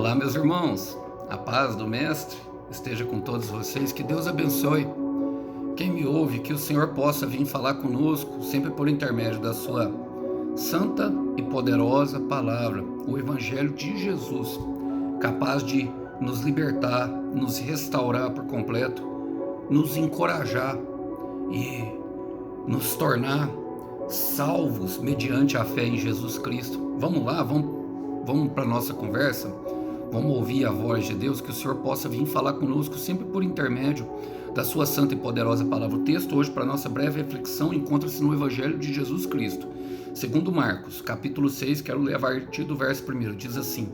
Olá, meus irmãos, a paz do Mestre esteja com todos vocês, que Deus abençoe. Quem me ouve, que o Senhor possa vir falar conosco, sempre por intermédio da sua santa e poderosa palavra, o Evangelho de Jesus, capaz de nos libertar, nos restaurar por completo, nos encorajar e nos tornar salvos mediante a fé em Jesus Cristo. Vamos lá, vamos para a nossa conversa. Vamos ouvir a voz de Deus, que o Senhor possa vir falar conosco sempre por intermédio da sua santa e poderosa palavra. O texto hoje para nossa breve reflexão encontra-se no Evangelho de Jesus Cristo, segundo Marcos, capítulo 6, quero ler a partir do verso 1, diz assim: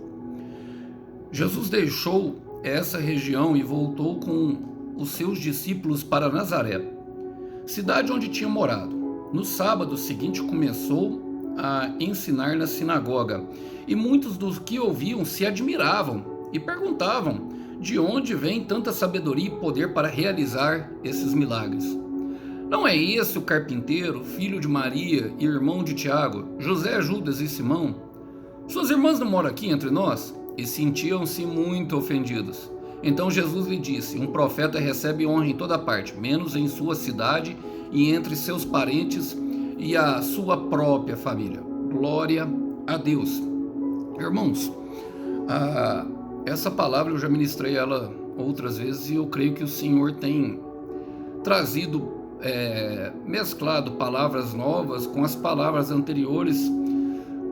Jesus deixou essa região e voltou com os seus discípulos para Nazaré, cidade onde tinha morado. No sábado seguinte começou a ensinar na sinagoga, e muitos dos que ouviam se admiravam e perguntavam: de onde vem tanta sabedoria e poder para realizar esses milagres? Não é esse o carpinteiro, filho de Maria e irmão de Tiago, José, Judas e Simão? Suas irmãs não moram aqui entre nós? E sentiam-se muito ofendidos. Então Jesus lhe disse: um profeta recebe honra em toda parte, menos em sua cidade e entre seus parentes e a sua própria família. Glória a Deus. Irmãos, essa palavra eu já ministrei ela outras vezes e eu creio que o Senhor tem trazido, mesclado palavras novas com as palavras anteriores,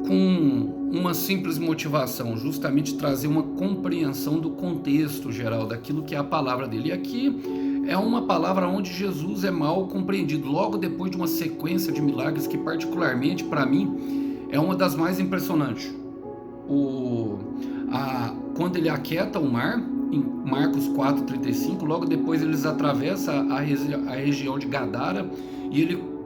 com uma simples motivação, justamente trazer uma compreensão do contexto geral daquilo que é a palavra dele. E aqui é uma palavra onde Jesus é mal compreendido, logo depois de uma sequência de milagres que particularmente para mim é uma das mais impressionantes. Quando ele aquieta o mar, em Marcos 4,35, logo depois eles atravessam a região de Gadara e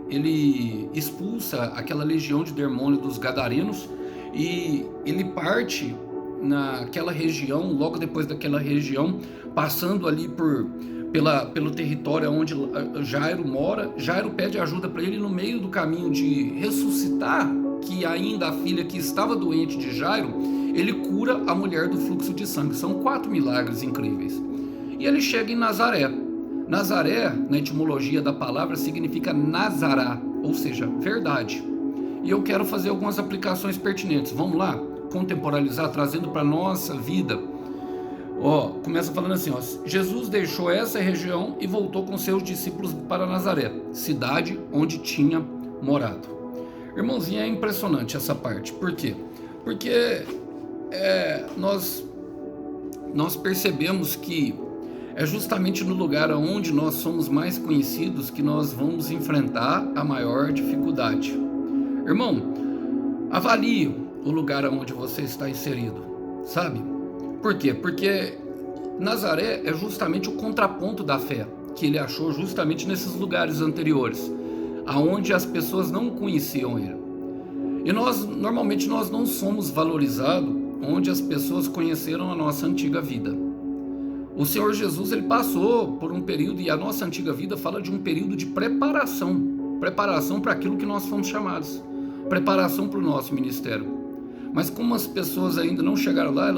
ele expulsa aquela legião de demônios dos gadarenos, e ele parte naquela região, logo depois daquela região, passando ali pelo território onde Jairo mora. Jairo pede ajuda para ele no meio do caminho de ressuscitar, que ainda a filha que estava doente de Jairo, ele cura a mulher do fluxo de sangue. São 4 milagres incríveis. E ele chega em Nazaré. Nazaré, na etimologia da palavra, significa Nazará, ou seja, verdade. E eu quero fazer algumas aplicações pertinentes. Vamos lá? Contemporalizar, trazendo para a nossa vida. Começa falando assim, Jesus deixou essa região e voltou com seus discípulos para Nazaré, cidade onde tinha morado. Irmãozinho, é impressionante essa parte. Por quê? Porque nós percebemos que é justamente no lugar onde nós somos mais conhecidos que nós vamos enfrentar a maior dificuldade. Irmão, avalie o lugar onde você está inserido, sabe? Por quê? Porque Nazaré é justamente o contraponto da fé que ele achou justamente nesses lugares anteriores, aonde as pessoas não conheciam ele. E normalmente nós não somos valorizados onde as pessoas conheceram a nossa antiga vida. O Senhor Jesus, ele passou por um período, e a nossa antiga vida fala de um período de preparação para aquilo que nós fomos chamados, preparação para o nosso ministério. Mas como as pessoas ainda não chegaram lá,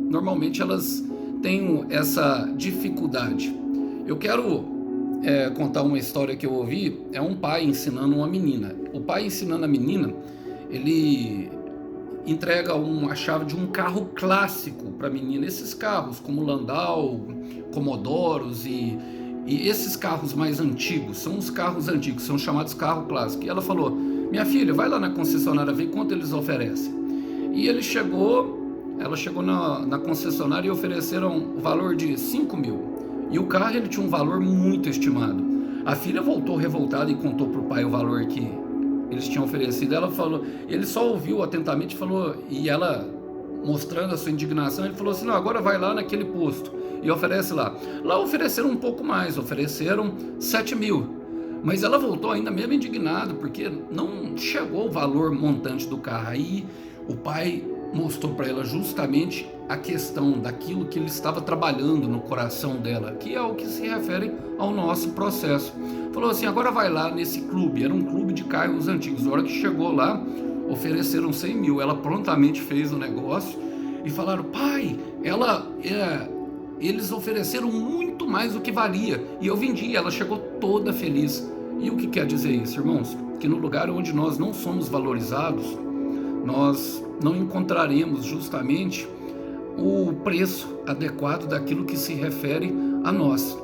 normalmente elas têm essa dificuldade. Eu quero contar uma história que eu ouvi. É um pai ensinando uma menina. O pai ensinando a menina, ele entrega a chave de um carro clássico para a menina. Esses carros como Landau, Comodoros e esses carros mais antigos, são os carros antigos, são chamados carro clássico. E ela falou: minha filha, vai lá na concessionária ver quanto eles oferecem. E ela chegou na concessionária e ofereceram o valor de 5 mil. E o carro ele tinha um valor muito estimado. A filha voltou revoltada e contou para o pai o valor que eles tinham oferecido. Ela falou, ele só ouviu atentamente, falou, e ela, mostrando a sua indignação, ele falou assim: não, agora vai lá naquele posto e oferece lá. Lá ofereceram um pouco mais, ofereceram 7 mil. Mas ela voltou ainda mesmo indignada, porque não chegou o valor montante do carro. Aí o pai mostrou para ela justamente a questão daquilo que ele estava trabalhando no coração dela, que é o que se refere ao nosso processo. Falou assim: agora vai lá nesse clube. Era um clube de carros antigos. Na hora que chegou lá, ofereceram 100 mil. Ela prontamente fez o negócio e falaram: pai, eles ofereceram muito mais do que valia, e eu vendi. Ela chegou toda feliz. E o que quer dizer isso, irmãos? Que no lugar onde nós não somos valorizados, nós não encontraremos justamente o preço adequado daquilo que se refere a nós.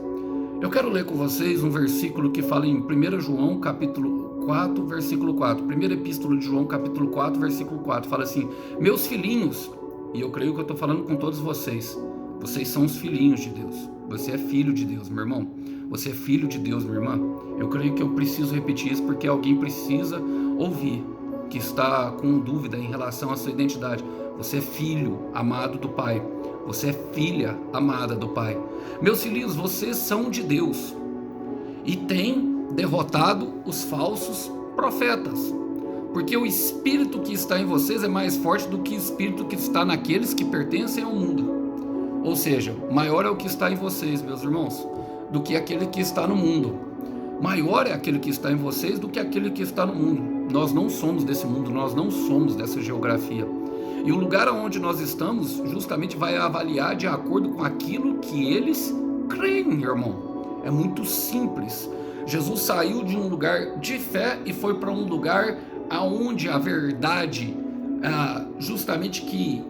Eu quero ler com vocês um versículo que fala em 1 João capítulo 4, versículo 4. Primeira epístola de João capítulo 4, versículo 4. Fala assim: meus filhinhos, e eu creio que eu estou falando com todos vocês, vocês são os filhinhos de Deus. Você é filho de Deus, meu irmão. Você é filho de Deus, minha irmã. Eu creio que eu preciso repetir isso porque alguém precisa ouvir, que está com dúvida em relação à sua identidade. Você é filho amado do Pai. Você é filha amada do Pai. Meus filhinhos, vocês são de Deus e têm derrotado os falsos profetas, porque o espírito que está em vocês é mais forte do que o espírito que está naqueles que pertencem ao mundo. Ou seja, maior é o que está em vocês, meus irmãos, do que aquele que está no mundo. Maior é aquele que está em vocês do que aquele que está no mundo. Nós não somos desse mundo, nós não somos dessa geografia. E o lugar onde nós estamos justamente vai avaliar de acordo com aquilo que eles creem, irmão. É muito simples. Jesus saiu de um lugar de fé e foi para um lugar onde a verdade, justamente que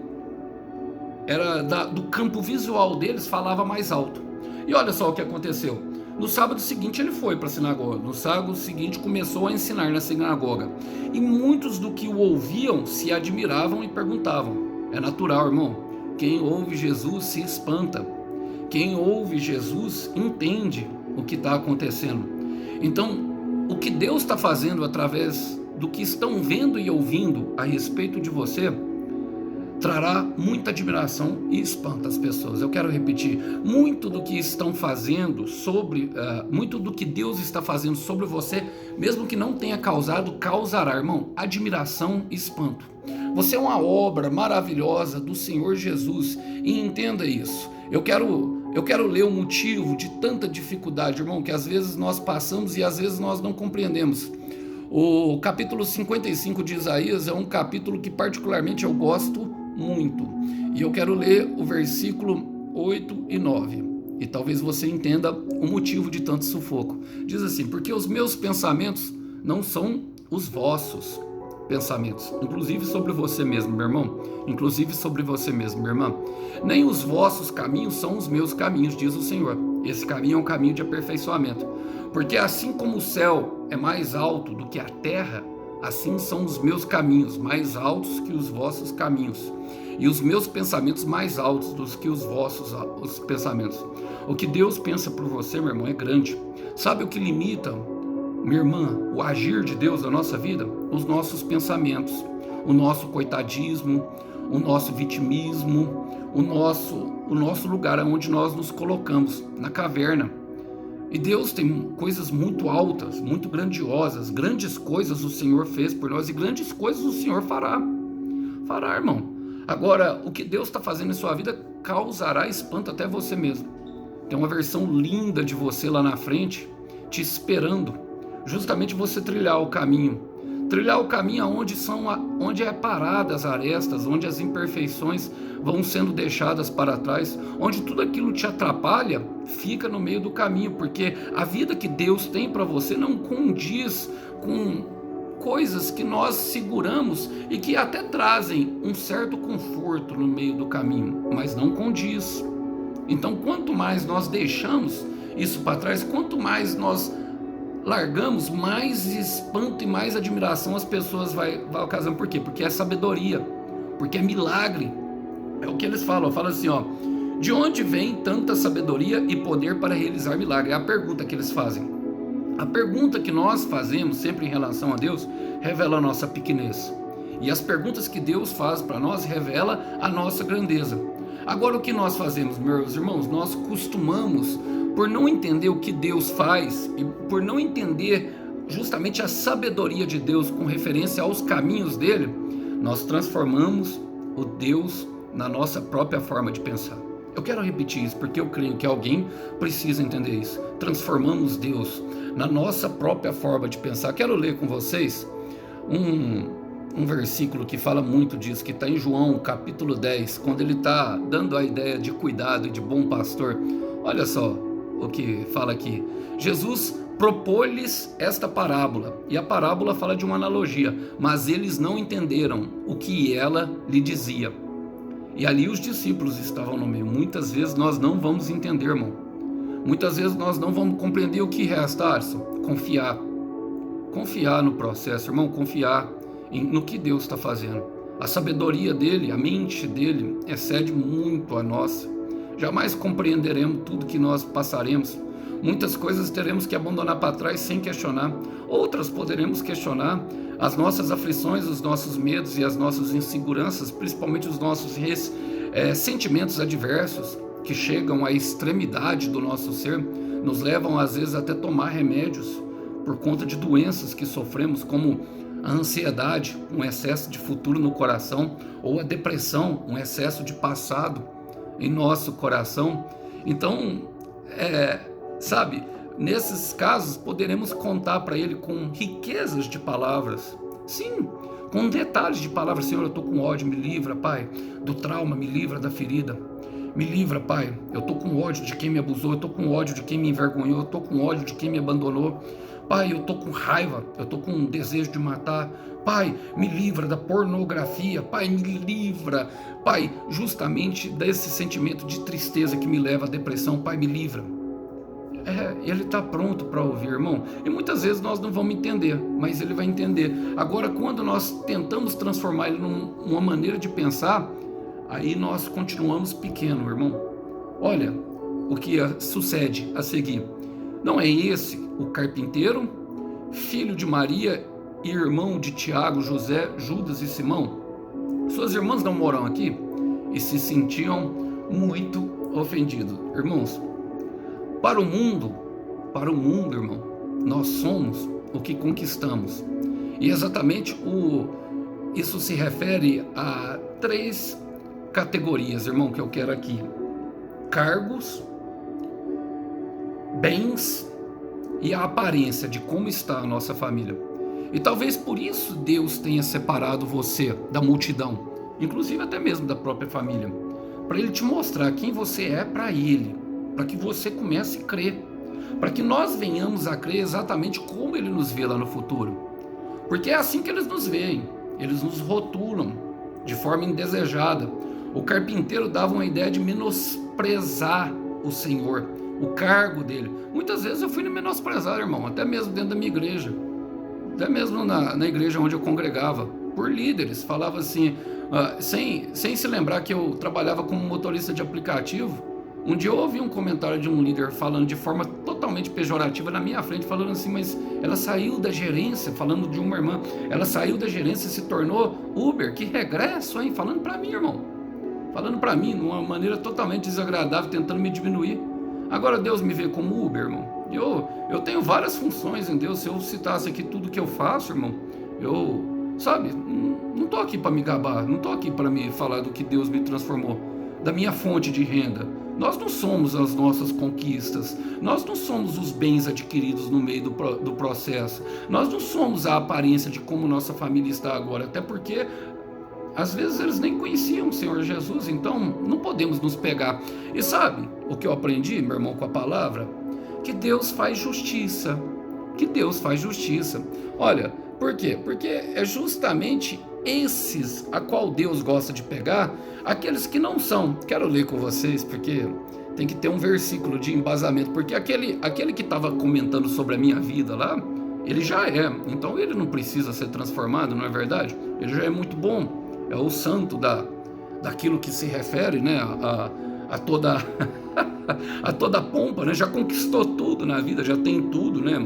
era do campo visual deles, falava mais alto. E olha só o que aconteceu. No sábado seguinte ele foi para a sinagoga. No sábado seguinte começou a ensinar na sinagoga. E muitos do que o ouviam se admiravam e perguntavam. É natural, irmão. Quem ouve Jesus se espanta. Quem ouve Jesus entende o que está acontecendo. Então, o que Deus está fazendo através do que estão vendo e ouvindo a respeito de você trará muita admiração e espanto às pessoas. Eu quero repetir, muito do que estão fazendo muito do que Deus está fazendo sobre você, mesmo que não tenha causado, causará, irmão, admiração e espanto. Você é uma obra maravilhosa do Senhor Jesus e entenda isso. Eu quero ler o motivo de tanta dificuldade, irmão, que às vezes nós passamos e às vezes nós não compreendemos. O capítulo 55 de Isaías é um capítulo que particularmente eu gosto muito. E eu quero ler o versículo 8 e 9. E talvez você entenda o motivo de tanto sufoco. Diz assim: porque os meus pensamentos não são os vossos pensamentos. Inclusive sobre você mesmo, meu irmão. Inclusive sobre você mesmo, minha irmã. Nem os vossos caminhos são os meus caminhos, diz o Senhor. Esse caminho é um caminho de aperfeiçoamento. Porque assim como o céu é mais alto do que a terra, assim são os meus caminhos mais altos que os vossos caminhos, e os meus pensamentos mais altos do que os vossos pensamentos. O que Deus pensa por você, meu irmão, é grande. Sabe o que limita, minha irmã, o agir de Deus na nossa vida? Os nossos pensamentos, o nosso coitadismo, o nosso vitimismo, o nosso lugar onde nós nos colocamos, na caverna. E Deus tem coisas muito altas, muito grandiosas, grandes coisas o Senhor fez por nós e grandes coisas o Senhor fará. Fará, irmão. Agora, o que Deus está fazendo em sua vida causará espanto até você mesmo. Tem uma versão linda de você lá na frente, te esperando, justamente você trilhar o caminho. Trilhar o caminho onde é paradas as arestas, onde as imperfeições vão sendo deixadas para trás, onde tudo aquilo te atrapalha, fica no meio do caminho, porque a vida que Deus tem para você não condiz com coisas que nós seguramos e que até trazem um certo conforto no meio do caminho, mas não condiz. Então, quanto mais nós deixamos isso para trás, quanto mais nós largamos, mais espanto e mais admiração as pessoas vai ocasionar. Por quê? Porque é sabedoria, porque é milagre. É o que eles falam. Fala assim, ó: de onde vem tanta sabedoria e poder para realizar milagre? É a pergunta que eles fazem. A pergunta que nós fazemos sempre em relação a Deus revela a nossa pequenez. E as perguntas que Deus faz para nós revela a nossa grandeza. Agora, o que nós fazemos, meus irmãos? Nós costumamos, por não entender o que Deus faz e por não entender justamente a sabedoria de Deus com referência aos caminhos dele, nós transformamos o Deus na nossa própria forma de pensar. Eu quero repetir isso porque eu creio que alguém precisa entender isso. Transformamos Deus na nossa própria forma de pensar. Quero ler com vocês um versículo que fala muito disso, que está em João capítulo 10, quando ele está dando a ideia de cuidado e de bom pastor. Olha só o que fala aqui. Jesus propôs-lhes esta parábola, e a parábola fala de uma analogia, mas eles não entenderam o que ela lhe dizia. E ali os discípulos estavam no meio. Muitas vezes nós não vamos entender, irmão. Muitas vezes nós não vamos compreender. O que resta, Alisson? Confiar. Confiar no processo, irmão. Confiar no que Deus está fazendo. A sabedoria dele, a mente dele excede muito a nossa. Jamais compreenderemos tudo que nós passaremos. Muitas coisas teremos que abandonar para trás sem questionar. Outras poderemos questionar. As nossas aflições, os nossos medos e as nossas inseguranças, principalmente os nossos sentimentos adversos que chegam à extremidade do nosso ser, nos levam às vezes até tomar remédios por conta de doenças que sofremos, como a ansiedade, um excesso de futuro no coração, ou a depressão, um excesso de passado em nosso coração. Então, sabe, nesses casos poderemos contar para ele com riquezas de palavras, sim, com detalhes de palavras. Senhor, eu estou com ódio, me livra, Pai, do trauma, me livra da ferida, me livra, Pai, eu estou com ódio de quem me abusou, eu estou com ódio de quem me envergonhou, eu estou com ódio de quem me abandonou, Pai, eu estou com raiva, eu estou com um desejo de matar, Pai, me livra da pornografia, Pai, me livra, Pai, justamente desse sentimento de tristeza que me leva à depressão, Pai, me livra. Ele está pronto para ouvir, irmão. E muitas vezes nós não vamos entender, mas ele vai entender. Agora, quando nós tentamos transformar ele numa maneira de pensar, aí nós continuamos pequeno, irmão. Olha o que sucede a seguir. Não é esse o carpinteiro, filho de Maria e irmão de Tiago, José, Judas e Simão? Suas irmãs não moram aqui? E se sentiam muito ofendidos. Irmãos, para o mundo, irmão, nós somos o que conquistamos. E exatamente isso se refere a 3 categorias, irmão, que eu quero aqui: cargos, bens e a aparência de como está a nossa família. E talvez por isso Deus tenha separado você da multidão, inclusive até mesmo da própria família, para Ele te mostrar quem você é para Ele, para que você comece a crer, para que nós venhamos a crer exatamente como Ele nos vê lá no futuro. Porque é assim que eles nos veem, eles nos rotulam de forma indesejada. O carpinteiro dava uma ideia de menosprezar o Senhor, o cargo dele. Muitas vezes eu fui menosprezado, irmão, até mesmo dentro da minha igreja, até mesmo na igreja onde eu congregava, por líderes. Falava assim, sem se lembrar que eu trabalhava como motorista de aplicativo. Um dia eu ouvi um comentário de um líder falando de forma totalmente pejorativa na minha frente, falando assim, mas ela saiu da gerência, falando de uma irmã, ela saiu da gerência e se tornou Uber, que regresso, hein? Falando pra mim, irmão, falando pra mim, de uma maneira totalmente desagradável, tentando me diminuir. Agora Deus me vê como Uber, irmão. Eu tenho várias funções em Deus. Se eu citasse aqui tudo que eu faço, irmão, sabe, não tô aqui para me gabar, não tô aqui para me falar do que Deus me transformou, da minha fonte de renda. Nós não somos as nossas conquistas, nós não somos os bens adquiridos no meio do processo, nós não somos a aparência de como nossa família está agora, até porque às vezes eles nem conheciam o Senhor Jesus, então não podemos nos pegar. E sabe o que eu aprendi, meu irmão, com a palavra? Que Deus faz justiça, que Deus faz justiça. Olha, por quê? Porque é justamente esses a qual Deus gosta de pegar, aqueles que não são. Quero ler com vocês, porque tem que ter um versículo de embasamento, porque aquele que estava comentando sobre a minha vida lá, ele já é, então ele não precisa ser transformado, não é verdade? Ele já é muito bom, é o santo daquilo que se refere, né, a toda a toda a pompa, né? Já conquistou tudo na vida, já tem tudo, né?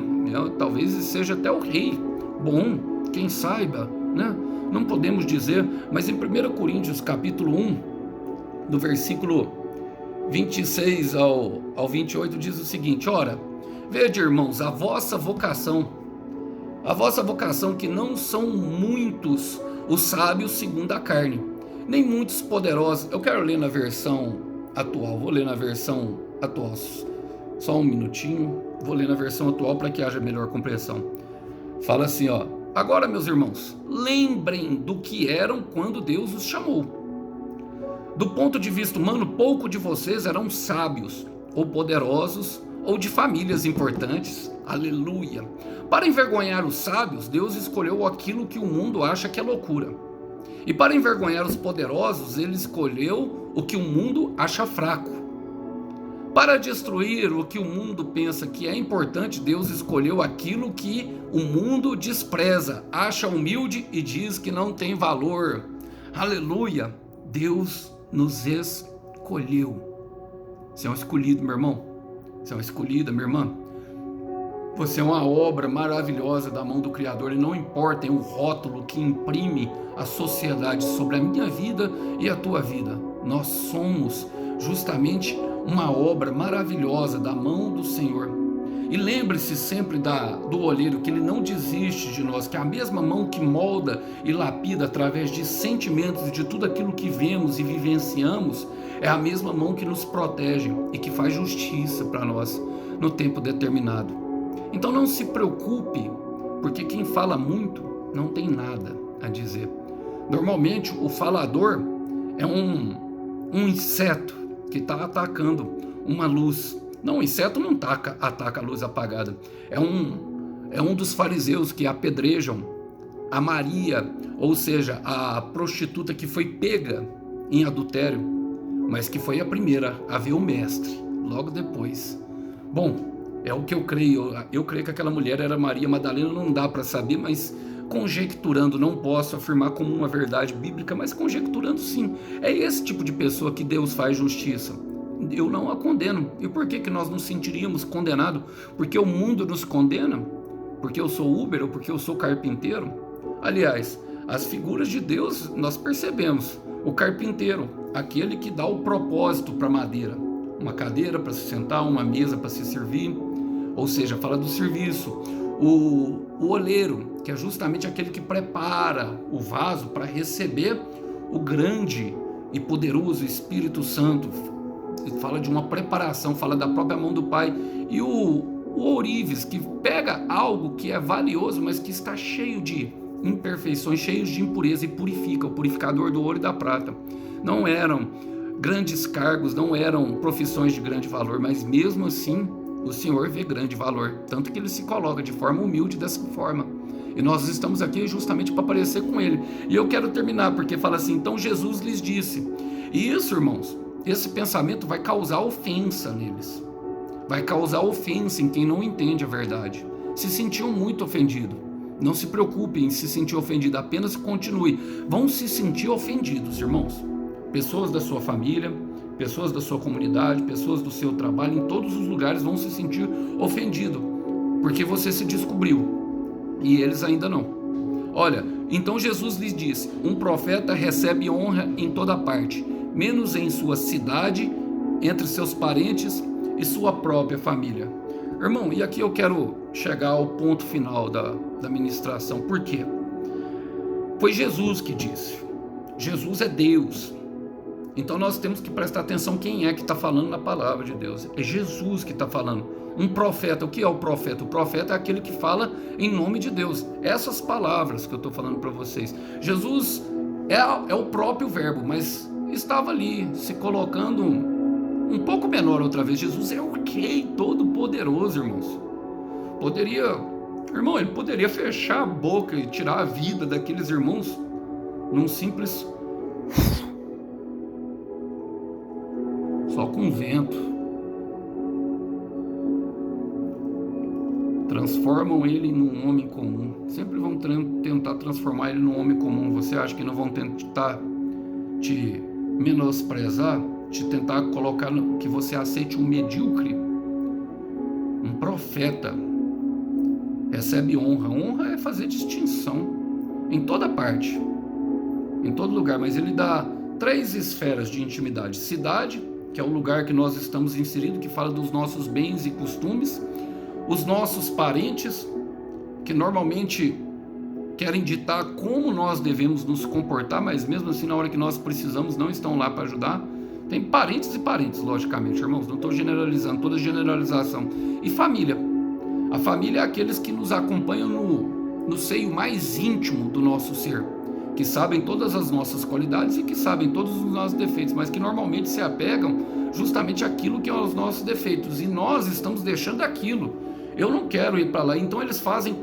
Talvez seja até o rei bom, quem saiba, né? Não podemos dizer, mas em 1 Coríntios capítulo 1, do versículo 26 ao 28, diz o seguinte: ora, vede, irmãos, a vossa vocação, que não são muitos os sábios segundo a carne, nem muitos poderosos. Eu quero ler na versão atual, vou ler na versão atual, só um minutinho, vou ler na versão atual para que haja melhor compreensão. Fala assim, ó: Agora, meus irmãos, lembrem do que eram quando Deus os chamou. Do ponto de vista humano, pouco de vocês eram sábios, ou poderosos, ou de famílias importantes. Aleluia! Para envergonhar os sábios, Deus escolheu aquilo que o mundo acha que é loucura. E para envergonhar os poderosos, ele escolheu o que o mundo acha fraco. Para destruir o que o mundo pensa que é importante, Deus escolheu aquilo que o mundo despreza, acha humilde e diz que não tem valor. Aleluia! Deus nos escolheu. Você é um escolhido, meu irmão. Você é uma escolhida, minha irmã. Você é uma obra maravilhosa da mão do Criador, e não importa o rótulo que imprime a sociedade sobre a minha vida e a tua vida. Nós somos justamente uma obra maravilhosa da mão do Senhor. E lembre-se sempre do olheiro, que ele não desiste de nós, que a mesma mão que molda e lapida através de sentimentos e de tudo aquilo que vemos e vivenciamos, é a mesma mão que nos protege e que faz justiça para nós no tempo determinado. Então não se preocupe, porque quem fala muito não tem nada a dizer. Normalmente o falador é um inseto que está atacando uma luz. Não, o inseto não ataca a luz apagada. É um dos fariseus que apedrejam a Maria, ou seja, a prostituta que foi pega em adultério, mas que foi a primeira a ver o mestre, logo depois. Bom, é o que eu creio. Eu creio que aquela mulher era Maria Madalena, não dá para saber, mas conjecturando, não posso afirmar como uma verdade bíblica, mas conjecturando sim. É esse tipo de pessoa que Deus faz justiça. Eu não a condeno. E por que nós nos sentiríamos condenados? Porque o mundo nos condena? Porque eu sou Uber ou porque eu sou carpinteiro? Aliás, as figuras de Deus nós percebemos. O carpinteiro, aquele que dá o propósito para a madeira. Uma cadeira para se sentar, uma mesa para se servir. Ou seja, fala do serviço. O oleiro, que é justamente aquele que prepara o vaso para receber o grande e poderoso Espírito Santo. Fala de uma preparação, fala da própria mão do Pai. E o ourives, que pega algo que é valioso, mas que está cheio de imperfeições, cheio de impureza, e purifica, o purificador do ouro e da prata. Não eram grandes cargos, não eram profissões de grande valor, mas mesmo assim o Senhor vê grande valor, tanto que ele se coloca de forma humilde dessa forma. E nós estamos aqui justamente para parecer com ele. E eu quero terminar, porque fala assim: então Jesus lhes disse. E isso, irmãos, esse pensamento vai causar ofensa neles. Vai causar ofensa em quem não entende a verdade. Se sentiu muito ofendido. Não se preocupe em se sentir ofendido, apenas continue. Vão se sentir ofendidos, irmãos. Pessoas da sua família, pessoas da sua comunidade, pessoas do seu trabalho, em todos os lugares vão se sentir ofendidos, porque você se descobriu e eles ainda não. Olha, então Jesus lhes disse: um profeta recebe honra em toda parte, menos em sua cidade, entre seus parentes e sua própria família. Irmão, e aqui eu quero chegar ao ponto final da ministração. Por quê? Foi Jesus que disse. Jesus é Deus. Então nós temos que prestar atenção quem é que está falando na palavra de Deus. É Jesus que está falando. Um profeta, o que é o profeta? O profeta é aquele que fala em nome de Deus. Essas palavras que eu estou falando para vocês. Jesus é o próprio verbo, mas estava ali se colocando um pouco menor outra vez. Jesus é o rei todo poderoso, irmãos. Ele poderia fechar a boca e tirar a vida daqueles irmãos num simples... só com vento. Transformam ele num homem comum. Sempre vão tentar transformar ele num homem comum. Você acha que não vão tentar te menosprezar? Te tentar colocar que você aceite um medíocre? Um profeta recebe honra. Honra é fazer distinção em toda parte, em todo lugar. Mas ele dá 3 esferas de intimidade: cidade, que é o lugar que nós estamos inseridos, que fala dos nossos bens e costumes; os nossos parentes, que normalmente querem ditar como nós devemos nos comportar, mas mesmo assim na hora que nós precisamos não estão lá para ajudar. Tem parentes e parentes, logicamente, irmãos, não estou generalizando, toda generalização. E família. A família é aqueles que nos acompanham no seio mais íntimo do nosso ser, que sabem todas as nossas qualidades e que sabem todos os nossos defeitos, mas que normalmente se apegam justamente àquilo que são os nossos defeitos, e nós estamos deixando aquilo. Eu não quero ir para lá. Então eles fazem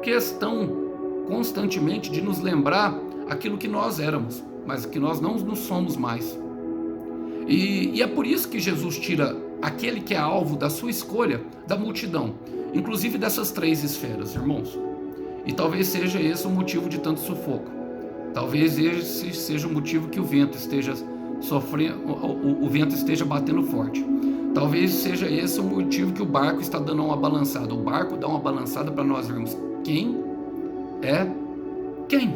questão constantemente de nos lembrar aquilo que nós éramos, mas que nós não nos somos mais. E é por isso que Jesus tira aquele que é alvo da sua escolha da multidão, inclusive dessas 3 esferas, irmãos. E talvez seja esse o motivo de tanto sufoco. Talvez esse seja o motivo que o vento esteja sofrendo, o vento esteja batendo forte. Talvez seja esse o motivo que o barco está dando uma balançada. O barco dá uma balançada para nós vermos quem é quem.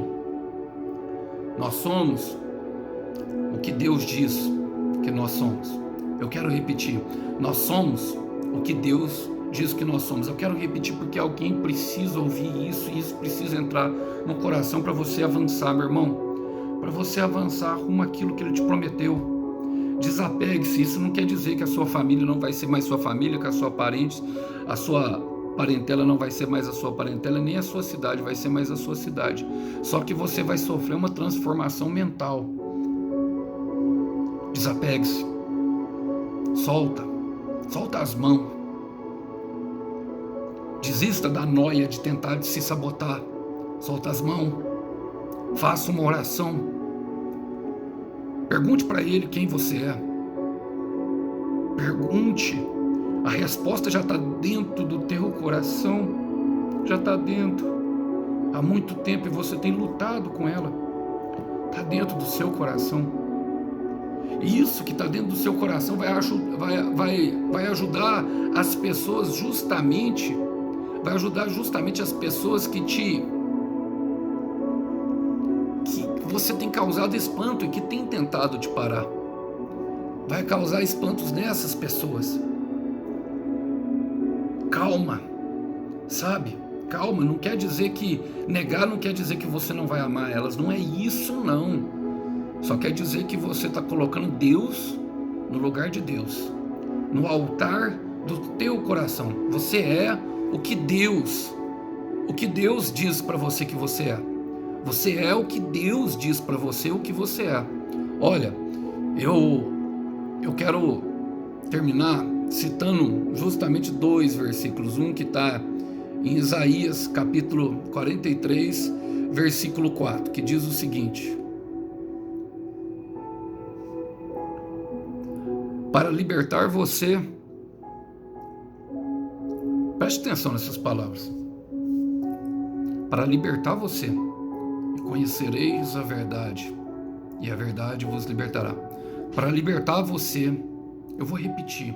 Nós somos o que Deus diz que nós somos. Eu quero repetir, nós somos o que Deus diz que nós somos. Eu quero repetir porque alguém precisa ouvir isso, e isso precisa entrar no coração para você avançar, meu irmão, para você avançar rumo àquilo que Ele te prometeu. Desapegue-se. Isso não quer dizer que a sua família não vai ser mais sua família, que a sua parentela não vai ser mais a sua parentela, nem a sua cidade vai ser mais a sua cidade. Só que você vai sofrer uma transformação mental. Desapegue-se. Solta as mãos. Desista da noia de tentar se sabotar. Solta as mãos. Faça uma oração. Pergunte para Ele quem você é. Pergunte. A resposta já está dentro do teu coração. Já está dentro. Há muito tempo, e você tem lutado com ela. Está dentro do seu coração. E isso que está dentro do seu coração vai ajudar as pessoas justamente. Vai ajudar justamente as pessoas que você tem causado espanto e que tem tentado te parar. Vai causar espantos nessas pessoas. Calma, sabe? Calma, não quer dizer que negar não quer dizer que você não vai amar elas. Não é isso, não. Só quer dizer que você está colocando Deus no lugar de Deus, no altar do teu coração. Você é o que Deus diz para você que você é. Você é o que Deus diz para você o que você é. Olha, eu quero terminar citando justamente 2 versículos. Um que está em Isaías capítulo 43, versículo 4, que diz o seguinte: para libertar você, preste atenção nessas palavras, para libertar você, e conhecereis a verdade, e a verdade vos libertará. Para libertar você, eu vou repetir,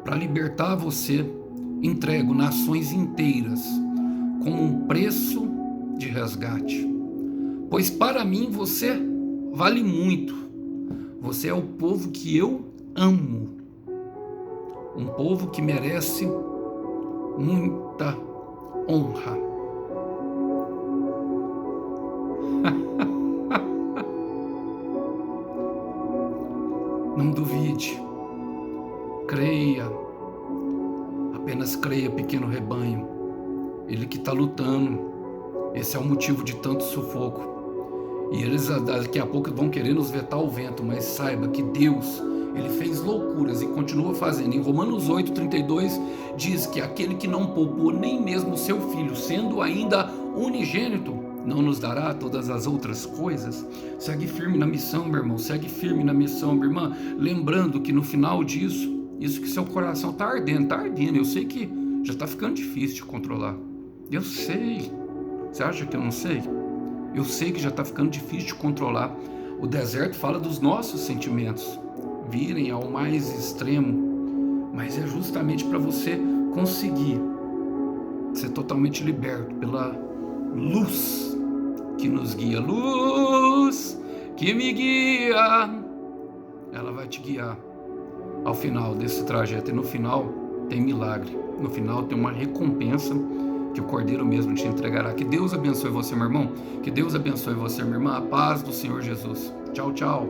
para libertar você, entrego nações inteiras como um preço de resgate, pois para mim você vale muito. Você é o povo que eu amo, um povo que merece muita honra. Não duvide, creia, apenas creia, pequeno rebanho. Ele que está lutando, esse é o motivo de tanto sufoco. E eles daqui a pouco vão querer nos vetar o vento, mas saiba que Deus, Ele fez loucuras e continua fazendo. Em Romanos 8:32 diz que aquele que não poupou nem mesmo o seu filho, sendo ainda unigênito, não nos dará todas as outras coisas. Segue firme na missão, meu irmão. Segue firme na missão, minha irmã. Lembrando que no final disso, isso que seu coração está ardendo, está ardendo. Eu sei que já está ficando difícil de controlar. Eu sei. Você acha que eu não sei? Eu sei que já está ficando difícil de controlar. O deserto fala dos nossos sentimentos virem ao mais extremo, mas é justamente para você conseguir ser totalmente liberto pela luz que nos guia. Luz que me guia, ela vai te guiar ao final desse trajeto. E no final tem milagre, no final tem uma recompensa que o Cordeiro mesmo te entregará. Que Deus abençoe você, meu irmão. Que Deus abençoe você, minha irmã. A paz do Senhor Jesus. Tchau, tchau.